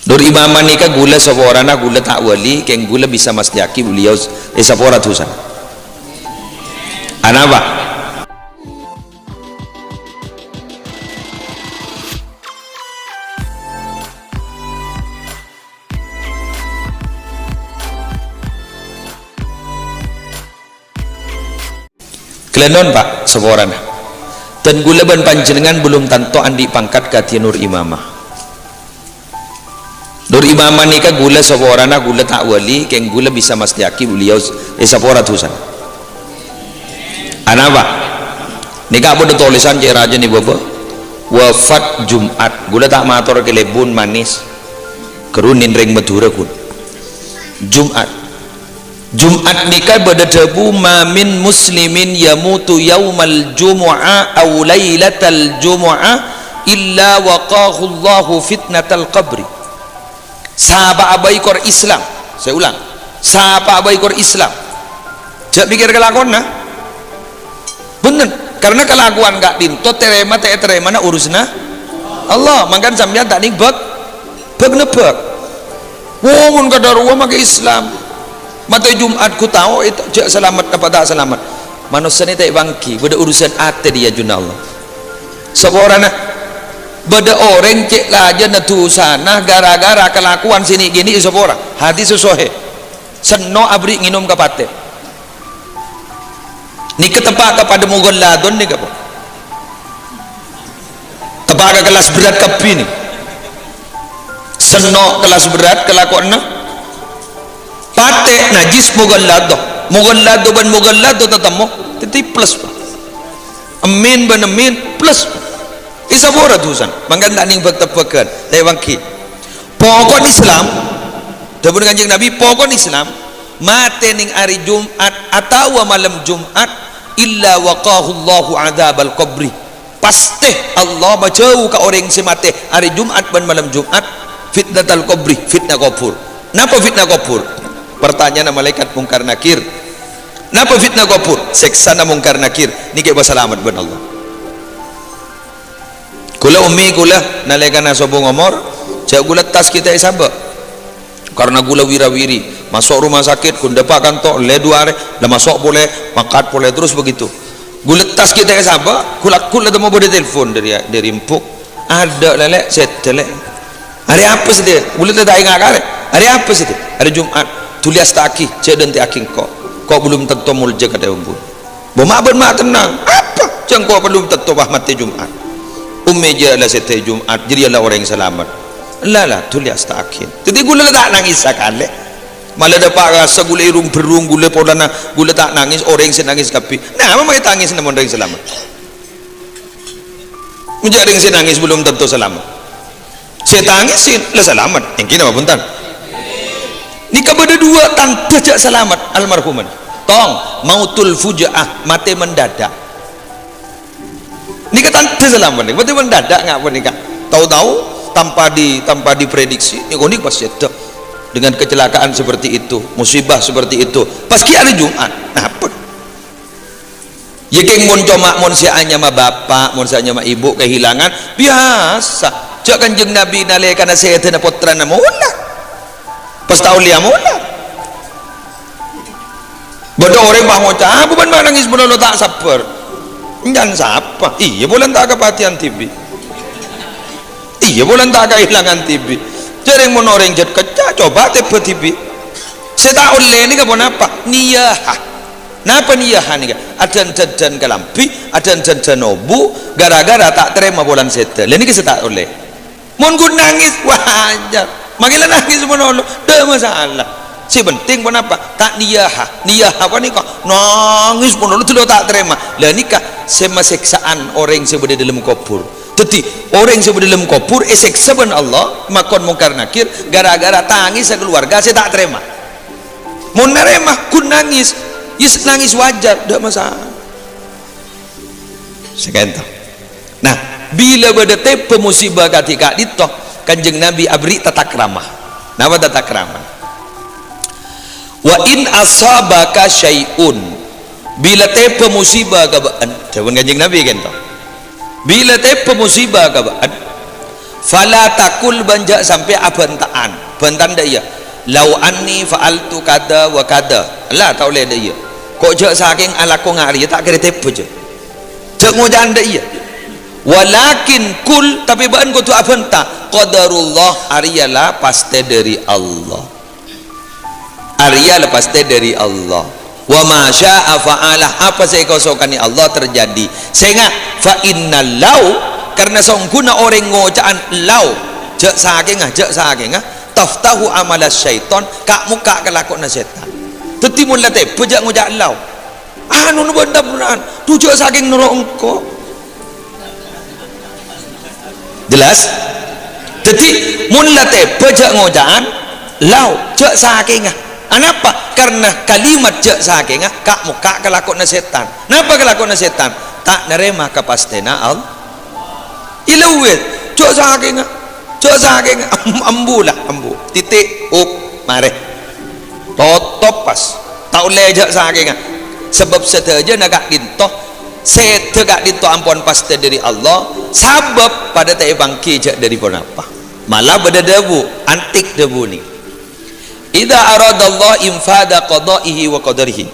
Nur imaman ni ka gula sapora na gula tak wali keng gula bisa mastiaki beliau sapora tusan anaba kelenon pak sapora na dan gula ban panjenengan belum tanto andi pangkat kati nur imamah. Nur imamah ni ka gula sapora na gula tak wali keng gula bisa mastiaki beliau sapora tusan anaba ni ka bodo tulisan cek raja ni bapa wafat Jumat gula tak mator ke lebun manis kerunin ring Madura kun Jumat ni ka bodo debu mamin muslimin yamutu yaumal jumu'ah aw lailatal jumu'ah illa waqahu Allahu fitnatal qabri. Sahabat abai kor Islam, saya ulang, sahabat abai kor Islam jangan pikir kelakuan nah bener, karena kelakuan gak dinto terema na urusna Allah, makan sampean tak ning beg nebak wong kadar uang make Islam mata Jumat ku tahu itu jak selamat apa tak selamat manusia ni tak bangki beda urusan ate dia juna Allah seorang beda orang cek laja natu sana gara-gara kelakuan sini gini isopora hadis sahih seno abri nginum kapate ni ketepak kepada mughalladun ni apa tepak ke kelas berat kepi ni seno kelas berat kelakuan na pate najis mughallado ban mughallado tetamo teti plus amin ban amin plus isabora tusan mangkan tak ning bak-tebakan lewangki pokok Islam dapun kanjeng Nabi pokok Islam mate ning hari Jumat atau malam Jumat illa waqahu Allahu adzabal qabri pasti Allah bajau ka orang si mate hari Jumat ban malam Jumat fitnatal qabri fitnah kubur napa fitnah kubur pertanyaan malaikat mungkar nakir napa fitnah kubur seksana mungkar nakir niki selamat ban Allah kula umi kula nalika na sobong omor cak gula tas kita isaba karena gula wirawiri masuk rumah sakit kun depak kantor le dua hari dah masuk boleh makat boleh terus begitu gula tas kita isaba kula temu boleh telefon dari empuk ada lelek setelek hari apa sih dia gula tak ingat kali hari apa sih dia hari Jumat tulis taki cak dan aking kok belum tentu mulja kata umbun bomak bermak tenang apa jangan kau belum tentu mati Jumat ummeja lah setai Jumat jadi Allah orang yang selamat lah tulis takin jadi gula tak nangis sekali malah dapat rasa gula irung berung gula podana gula tak nangis orang yang nangis kapi nah apa mai tangis namun orang yang selamat menjadi yang nangis belum tentu selamat saya tangis lah selamat yang kini apa puntan ni kepada dua tante jak selamat almarhuman tong mautul fujaah mati mendadak ni kata selamat ni berarti mendadak ngapa ni kak tahu-tahu tanpa diprediksi ni konik pasti ada dengan kecelakaan seperti itu musibah seperti itu pas ki hari Jumat apa ya keng mun coma mun sianya ma bapak mun sianya ma ibu kehilangan biasa jak kanjeng Nabi nalika na sayyidina putra na mula pas tahu liya mula bodoh orang bangun cah bukan nangis bodoh tak sabar jangan siapa iya boleh tak kepatihan TV iya boleh tak kehilangan TV jadi mau orang jad kecak coba TV saya tak oleh ni kapon apa niyah napa niyah ni ada jajan kelampi ada jajan obu gara-gara tak terima bulan setel ini kita tak oleh mau nangis wajar makilah nangis menolong dah masalah si penting pun apa tak niyah apa ni kok nangis pun lu tak terima lah nikah semaseksaan orang yang berada dalam kubur jadi orang yang berada dalam kubur seksa ben Allah makon mungkar nakir gara-gara tangis keluarga saya tak terima mau nerima kun nangis yes nangis wajar tidak masalah sekian nah bila berada pemusibah ketika ditoh kanjeng Nabi abri tata krama napa tata krama wa in asabaka syai'un bila tepe musibah kabaan jawab kanjeng Nabi kan toh bila tepe musibah kabaan fala takul banja sampai abantaan bentan dia lau anni fa'altu kada wa kada lah tau le dia kok je saking ala ko ngari tak kira tepe je ngojan dia walakin kul tapi ban ko tu abanta qadarullah ariyalah paste dari Allah ariyalah paste dari Allah wa ma syaa fa'alah apa saya kosokani Allah terjadi sehingga fa innal lau karena songkuna orang ngocaan lau je saking taftahu amalas syaiton kak muka kelakon setan tetimun late pejak ngocaan lau anu nu benda beran tujuh saking nerongko jelas teti mun late pejak ngocaan lau je saking anapa karena kalimat je saking kak muka kelakon setan napa kelakon setan tak nerema kapastena Allah ilawet cok saking ambu titik up mare totop pas tak boleh jak saking sebab seteja nagak dintoh setegak dintoh ampun pasti dari Allah sabab pada tak bangki jak dari pun apa malah pada debu antik debu ni idza aradallah infada qada'ihi wa qadarihi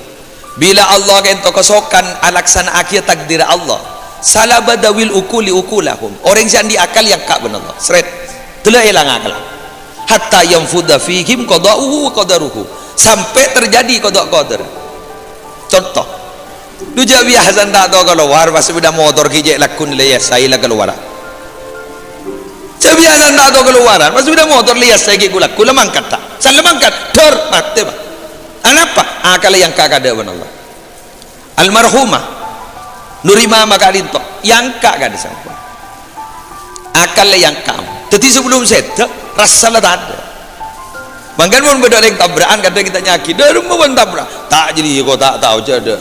bila Allah kento kesokan alaksana akhir takdir Allah salah badawil ukuli ukulahum orang yang diakal yang kak benar Allah seret telah hilang akal hatta yang fuda fihim qada'uhu wa qadaruhu sampai terjadi qada' contoh duja biasa tak tahu keluar pas sudah motor kijek lakun lias saya lah keluar biasa tak tahu keluaran pas sudah motor lias saya gula kula mangkat tak salah mangkat dor mati bah anapa akal yang kak ada benar Allah almarhumah Nurima maka dinto yang kak gak disangka akal yang kamu jadi sebelum setek rasa lah tak ada mangkan pun beda yang tabrakan kadang kita nyaki dari mau tabrak tak jadi kau tak tahu jadi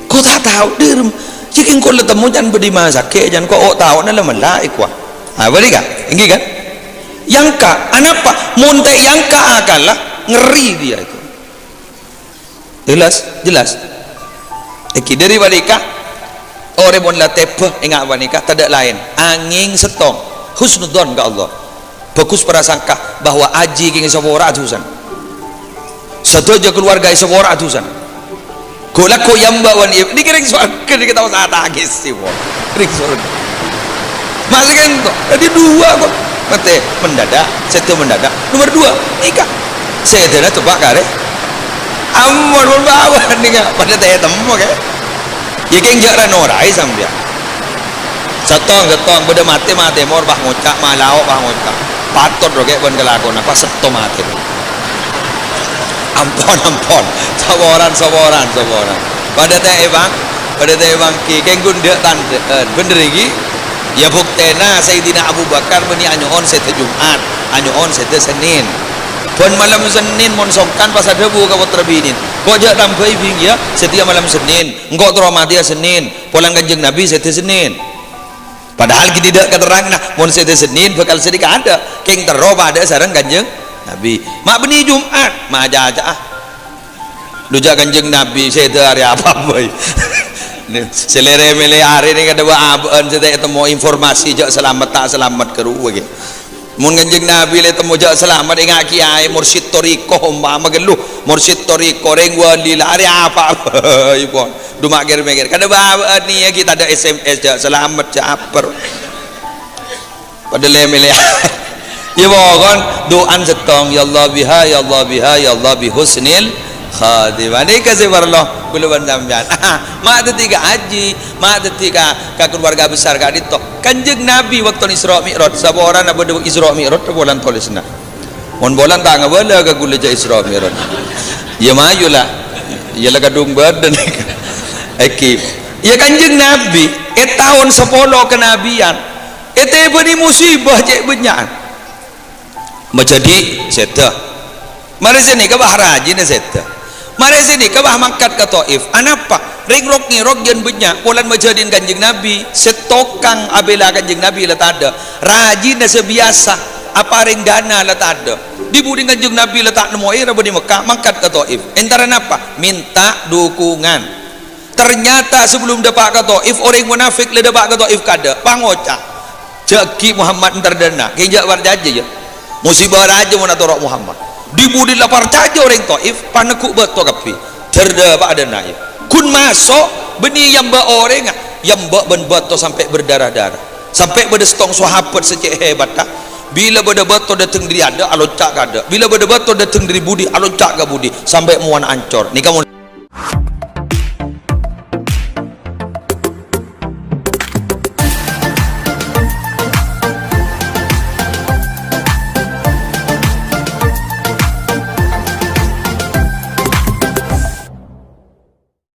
kau tak tahu dari jika kau letemu jangan beri masa ke jangan kau tahu nala melai kuah apa ni kak ini kan yang kak anapa monte yang kak akal lah ngeri dia itu jelas iki dari wanita orang pun lah tepe ingat wanita tak ada lain angin setong husnudon ke Allah bagus prasangka bahwa aji kini sebuah atusan satu aja keluarga sebuah atusan kula ko yamba wan ini kering soal kita tahu saat agis sih kering soal masih kan kok jadi dua kok mati mendadak satu mendadak nomor dua nikah saya tidak tebak kare amun bawa nih nggak pada tanya temu kan ya keng jarak norai sambil setong beda mati mor bah ngocak malau bah ngocak patut roge pun kelakon apa seto mati ampon saboran pada tanya bang keng gunda tante bener lagi ya buktena Sayyidina Abu Bakar beni anyoon sete Jumat anyoon sete Senin pun malam Senin monsongkan pas ada buka terbinin kok jak tambai bing ya setiap malam Senin engkau teromati Senin pulang kanjeng Nabi setiap Senin padahal kita tidak keterang nah mon setiap Senin bakal sedikit ada keng teroba ada sarang kanjeng Nabi mak beni Jumat mak aja dujak kanjeng Nabi setiap hari apa boy selere mele hari ini kada abaan setiap temu informasi jak selamat tak selamat keruh gitu mun kanjeng Nabi le temu jak selamat ingat kiai mursyid toriko umpama geluh mursyid toriko reng wali lari apa ibu dumak ger-ger kada bawa ni kita ada SMS jak selamat jak aper pada lemele ya pokon doan setong ya Allah biha ya Allah biha ya Allah bi husnil khatimah ni kasih warloh kula bandamjan mak tiga haji mak tiga ka keluarga besar ka dito kanjeng Nabi waktu Isra Mi'raj saboran apa dewe Isra Mi'raj bolan tulisna mon bolan tak ngabala ka gula ja Isra Mi'raj ya mayulah ya la kadung badan eki ya kanjeng Nabi tahun 10 kenabian bani musibah cek benyan menjadi seta mari sini ke bah rajin seta mari sini ke bah mangkat ke Taif anapa ring rok ngirok jan banyak polan majadin kanjeng Nabi setokang abela kanjeng Nabi lah ada rajin sebiasa apa ring dana lah ada dibudi kanjeng Nabi letak nemu air di Mekah mangkat ke Taif antara apa minta dukungan ternyata sebelum dapat ke Taif orang munafik le dapat ke Taif kada pangocak jaki Muhammad terdana kejak warjaje ya musibah raja mun atorok Muhammad dibudi lapar caja orang Taif panekuk beto kapi terdapat ada naik kun masuk beni yang ba orang yang ba ben beto sampai berdarah-darah sampai berdestong sahabat secek hebat tak bila beda beto datang diri ada alocak kada bila beda beto datang diri budi alocak ka budi sampai muan ancor ni kamu